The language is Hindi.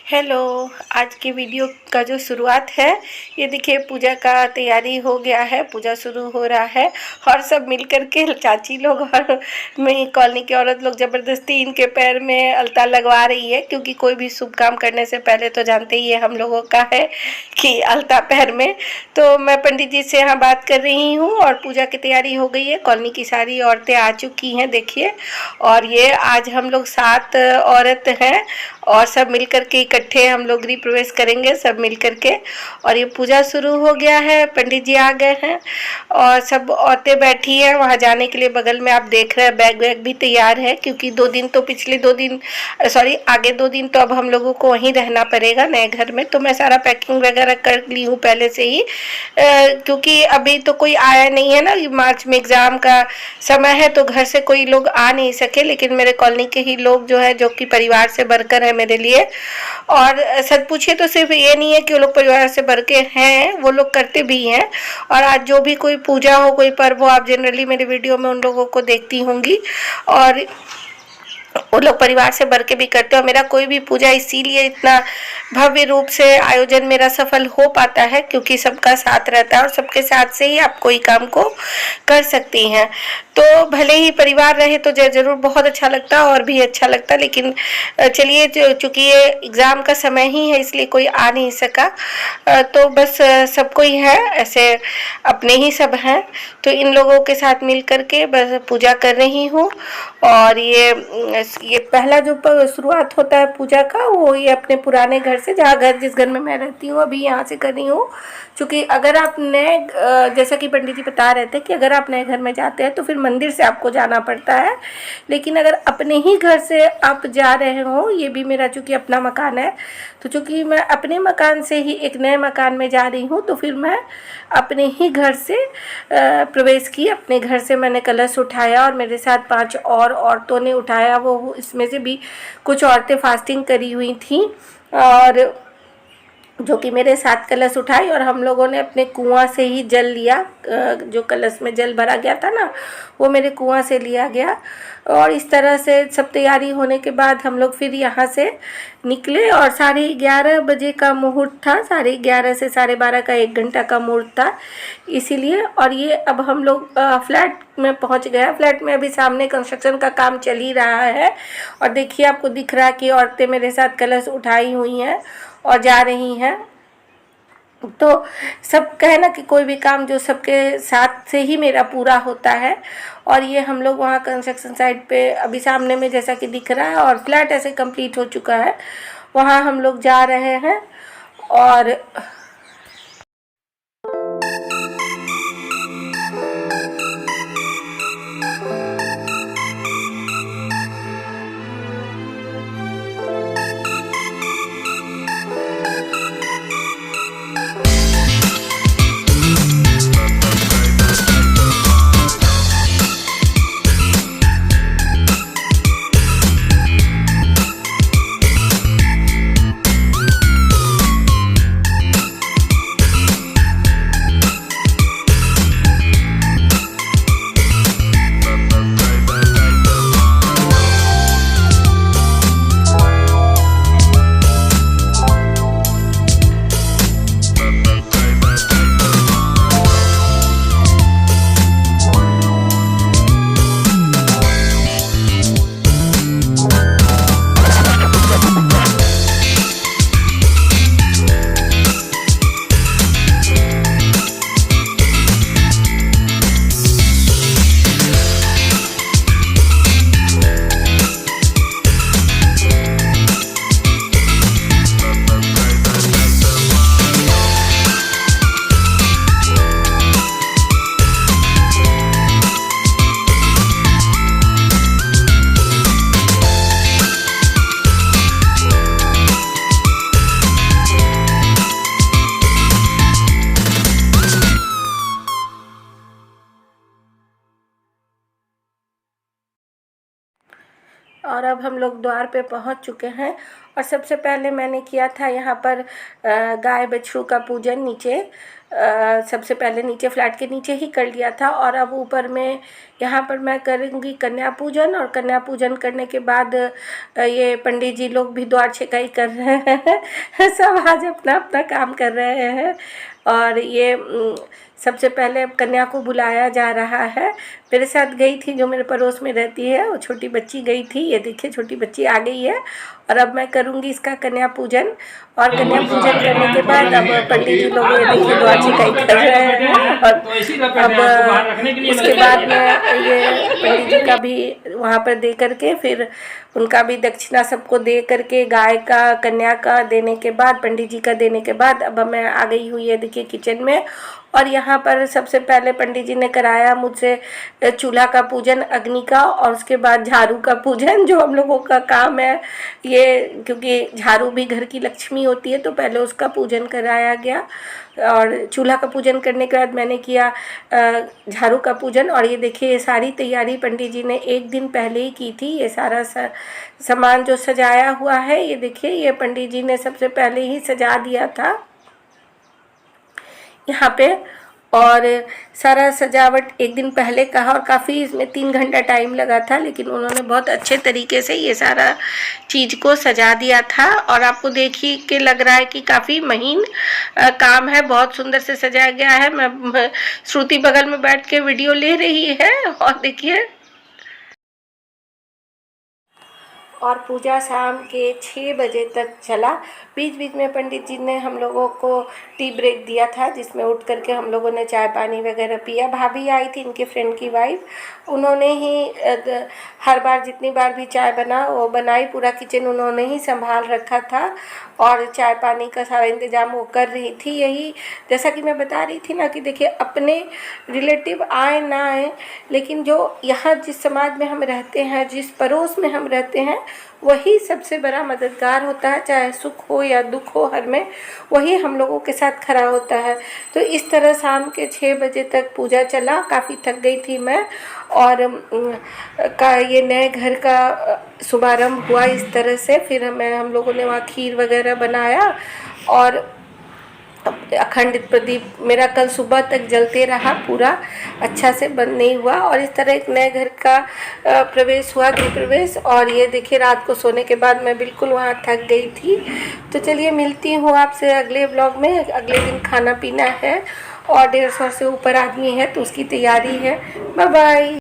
हेलो। आज की वीडियो का जो शुरुआत है, ये देखिए पूजा का तैयारी हो गया है, पूजा शुरू हो रहा है और सब मिलकर के चाची लोग और मेरी कॉलोनी की औरत लोग ज़बरदस्ती इनके पैर में अलता लगवा रही है, क्योंकि कोई भी शुभ काम करने से पहले तो जानते ही है हम लोगों का है कि अलता पैर में। तो मैं पंडित जी से यहाँ बात कर रही हूँ और पूजा की तैयारी हो गई है। कॉलोनी की सारी औरतें आ चुकी हैं देखिए, और ये आज हम लोग 7 औरत हैं और सब मिलकर के इकट्ठे हम लोग गृह प्रवेश करेंगे सब मिलकर के। और ये पूजा शुरू हो गया है, पंडित जी आ गए हैं और सब औरतें बैठी हैं वहाँ जाने के लिए। बगल में आप देख रहे हैं बैग वैग भी तैयार है, क्योंकि 2 दिन तो पिछले 2 दिन सॉरी आगे 2 दिन तो अब हम लोगों को वहीं रहना पड़ेगा नए घर में। तो मैं सारा पैकिंग वगैरह कर ली हूँ पहले से ही, क्योंकि अभी तो कोई आया नहीं है ना, मार्च में एग्ज़ाम का समय है तो घर से कोई लोग आ नहीं सके, लेकिन मेरे कॉलोनी के ही लोग जो है, जो कि परिवार से बढ़कर है मेरे लिए। और सच पूछिए तो सिर्फ ये नहीं है कि वो लोग परिवार से बढ़ के हैं, वो लोग करते भी हैं। और आज जो भी कोई पूजा हो, कोई पर्व हो, आप जनरली मेरे वीडियो में उन लोगों को देखती होंगी, और वो लोग परिवार से बढ़ के भी करते हैं। और मेरा कोई भी पूजा इसीलिए इतना भव्य रूप से आयोजन मेरा सफल हो पाता है, क्योंकि सबका साथ रहता है और सबके साथ से ही आप कोई काम को कर सकती हैं। तो भले ही परिवार रहे तो ज़रूर बहुत अच्छा लगता और भी अच्छा लगता, लेकिन चलिए चूँकि ये एग्ज़ाम का समय ही है इसलिए कोई आ नहीं सका, तो बस सबको ही है, ऐसे अपने ही सब हैं। तो इन लोगों के साथ मिल कर के बस पूजा कर रही हूँ। और ये पहला जो शुरुआत होता है पूजा का, वो ये अपने पुराने घर से, जहाँ घर जिस घर में मैं रहती हूँ अभी यहाँ से कर रही हूँ। क्योंकि अगर आप नए, जैसा कि पंडित जी बता रहे थे कि अगर आप नए घर में जाते हैं तो फिर मंदिर से आपको जाना पड़ता है, लेकिन अगर अपने ही घर से आप जा रहे हो, ये भी मेरा चूँकि अपना मकान है, तो चूँकि मैं अपने मकान से ही एक नए मकान में जा रही हूँ, तो फिर मैं अपने ही घर से प्रवेश की। अपने घर से मैंने कलश उठाया और मेरे साथ 5 और औरतों ने उठाया। वो इसमें से भी कुछ औरतें फास्टिंग करी हुई थी, और जो कि मेरे साथ कलश उठाई, और हम लोगों ने अपने कुआं से ही जल लिया। जो कलश में जल भरा गया था ना, वो मेरे कुआं से लिया गया। और इस तरह से सब तैयारी होने के बाद हम लोग फिर यहाँ से निकले, और 11:30 बजे का मुहूर्त था। 11:30 से 12:30 का 1 घंटा का मुहूर्त था इसीलिए। और ये अब हम लोग फ्लैट में पहुँच गए। फ्लैट में अभी सामने कंस्ट्रक्शन का काम चल ही रहा है, और देखिए आपको दिख रहा है कि औरतें मेरे साथ कलश उठाई हुई हैं और जा रही हैं। तो सब कहे ना कि कोई भी काम जो सबके साथ से ही मेरा पूरा होता है। और ये हम लोग वहाँ कंस्ट्रक्शन साइट पे अभी सामने में जैसा कि दिख रहा है, और फ्लैट ऐसे कंप्लीट हो चुका है, वहाँ हम लोग जा रहे हैं। और अब हम लोग द्वार पे पहुंच चुके हैं, और सबसे पहले मैंने किया था यहाँ पर गाय बछड़ू का पूजन नीचे, सबसे पहले नीचे फ्लैट के नीचे ही कर लिया था। और अब ऊपर में यहाँ पर मैं करूँगी कन्या पूजन, और कन्या पूजन करने के बाद ये पंडित जी लोग भी द्वार छेकाई कर रहे हैं सब आज अपना अपना काम कर रहे हैं। और ये सबसे पहले कन्या को बुलाया जा रहा है। मेरे साथ गई थी, जो मेरे पड़ोस में रहती है, वो छोटी बच्ची गई थी। ये देखिए छोटी बच्ची आ गई है। और अब मैं करूँगी इसका कन्या पूजन, और कन्या पूजन करने के बाद अब पंडित जी लोग ये देखिए द्वार छेकाई कर रहे हैं। और अब उसके बाद में ये पंडित जी का भी वहाँ पर दे करके, फिर उनका भी दक्षिणा सबको दे करके, गाय का कन्या का देने के बाद, पंडित जी का देने के बाद अब मैं आ गई हुई है देखिए किचन में। और यहाँ पर सबसे पहले पंडित जी ने कराया मुझसे चूल्हा का पूजन, अग्नि का, और उसके बाद झाड़ू का पूजन, जो हम लोगों का काम है ये, क्योंकि झाड़ू भी घर की लक्ष्मी होती है, तो पहले उसका पूजन कराया गया। और चूल्हा का पूजन करने के बाद मैंने किया झाड़ू का पूजन। और ये देखिए ये सारी तैयारी पंडित जी ने एक दिन पहले ही की थी। ये सारा सामान जो सजाया हुआ है, ये देखिए ये पंडित जी ने सबसे पहले ही सजा दिया था यहाँ पे। और सारा सजावट एक दिन पहले कहा, और काफ़ी इसमें 3 घंटा टाइम लगा था, लेकिन उन्होंने बहुत अच्छे तरीके से ये सारा चीज़ को सजा दिया था। और आपको देखिए के लग रहा है कि काफ़ी महीन काम है, बहुत सुंदर से सजाया गया है। मैं श्रुति बगल में बैठ के वीडियो ले रही है, और देखिए। और पूजा शाम के 6 बजे तक चला। बीच बीच में पंडित जी ने हम लोगों को टी ब्रेक दिया था, जिसमें उठ करके हम लोगों ने चाय पानी वगैरह पिया। भाभी आई थी, इनके फ्रेंड की वाइफ, उन्होंने ही हर बार जितनी बार भी चाय बना वो बनाई, पूरा किचन उन्होंने ही संभाल रखा था, और चाय पानी का सारा इंतज़ाम वो कर रही थी। यही जैसा कि मैं बता रही थी ना कि देखिए अपने रिलेटिव आए ना आए, लेकिन जो यहाँ जिस समाज में हम रहते हैं, जिस पड़ोस में हम रहते हैं, वही सबसे बड़ा मददगार होता है। चाहे सुख हो या दुख हो, हर में वही हम लोगों के साथ खड़ा होता है। तो इस तरह शाम के 6 बजे तक पूजा चला। काफ़ी थक गई थी मैं। और ये नए घर का शुभारंभ हुआ इस तरह से। फिर हम लोगों ने वहाँ खीर वगैरह बनाया, और अखंडित प्रदीप मेरा कल सुबह तक जलते रहा, पूरा अच्छा से बंद नहीं हुआ। और इस तरह एक नए घर का प्रवेश हुआ, गृह प्रवेश। और ये देखिए रात को सोने के बाद मैं बिल्कुल वहाँ थक गई थी। तो चलिए मिलती हूँ आपसे अगले ब्लॉग में। अगले दिन खाना पीना है, और 150 से ऊपर आदमी है तो उसकी तैयारी है। Bye bye.